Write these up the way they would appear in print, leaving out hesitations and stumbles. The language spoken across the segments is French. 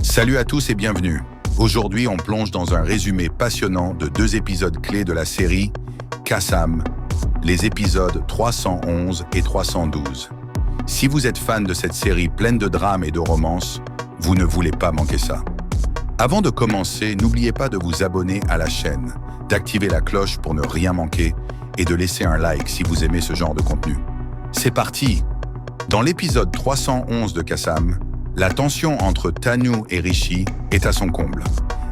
Salut à tous et bienvenue. Aujourd'hui, on plonge dans un résumé passionnant de 2 épisodes clés de la série Qassam, les épisodes 311 et 312. Si vous êtes fan de cette série pleine de drame et de romance, vous ne voulez pas manquer ça. Avant de commencer, n'oubliez pas de vous abonner à la chaîne, d'activer la cloche pour ne rien manquer et de laisser un like si vous aimez ce genre de contenu. C'est parti! Dans l'épisode 311 de Qassam, la tension entre Tanu et Rishi est à son comble.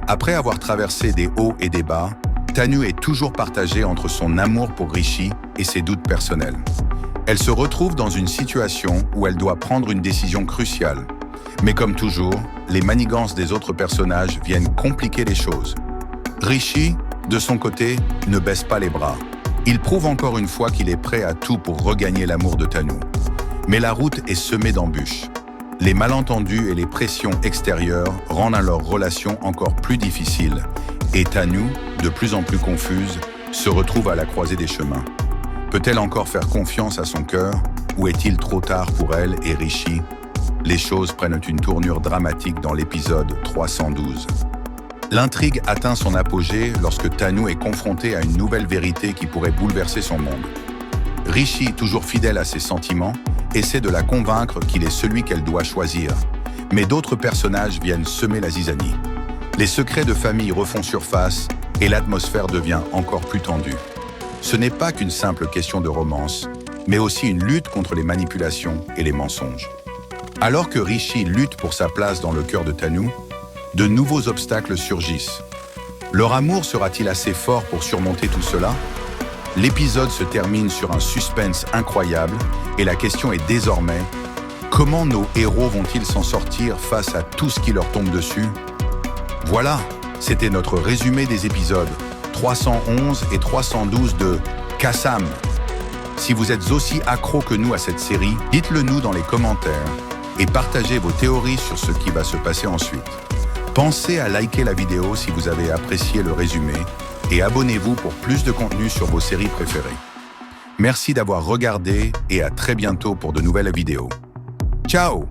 Après avoir traversé des hauts et des bas, Tanu est toujours partagée entre son amour pour Rishi et ses doutes personnels. Elle se retrouve dans une situation où elle doit prendre une décision cruciale. Mais comme toujours, les manigances des autres personnages viennent compliquer les choses. Rishi, de son côté, ne baisse pas les bras. Il prouve encore une fois qu'il est prêt à tout pour regagner l'amour de Tanu. Mais la route est semée d'embûches. Les malentendus et les pressions extérieures rendent leur relation encore plus difficile et Tanu, de plus en plus confuse, se retrouve à la croisée des chemins. Peut-elle encore faire confiance à son cœur ou est-il trop tard pour elle et Rishi? Les choses prennent une tournure dramatique dans l'épisode 312. L'intrigue atteint son apogée lorsque Tanu est confrontée à une nouvelle vérité qui pourrait bouleverser son monde. Rishi, toujours fidèle à ses sentiments, essaie de la convaincre qu'il est celui qu'elle doit choisir. Mais d'autres personnages viennent semer la zizanie. Les secrets de famille refont surface et l'atmosphère devient encore plus tendue. Ce n'est pas qu'une simple question de romance, mais aussi une lutte contre les manipulations et les mensonges. Alors que Rishi lutte pour sa place dans le cœur de Tanu, de nouveaux obstacles surgissent. Leur amour sera-t-il assez fort pour surmonter tout cela? L'épisode se termine sur un suspense incroyable et la question est désormais comment nos héros vont-ils s'en sortir face à tout ce qui leur tombe dessus? Voilà, c'était notre résumé des épisodes 311 et 312 de Qassam. Si vous êtes aussi accro que nous à cette série, dites-le nous dans les commentaires et partagez vos théories sur ce qui va se passer ensuite. Pensez à liker la vidéo si vous avez apprécié le résumé et abonnez-vous pour plus de contenu sur vos séries préférées. Merci d'avoir regardé et à très bientôt pour de nouvelles vidéos. Ciao!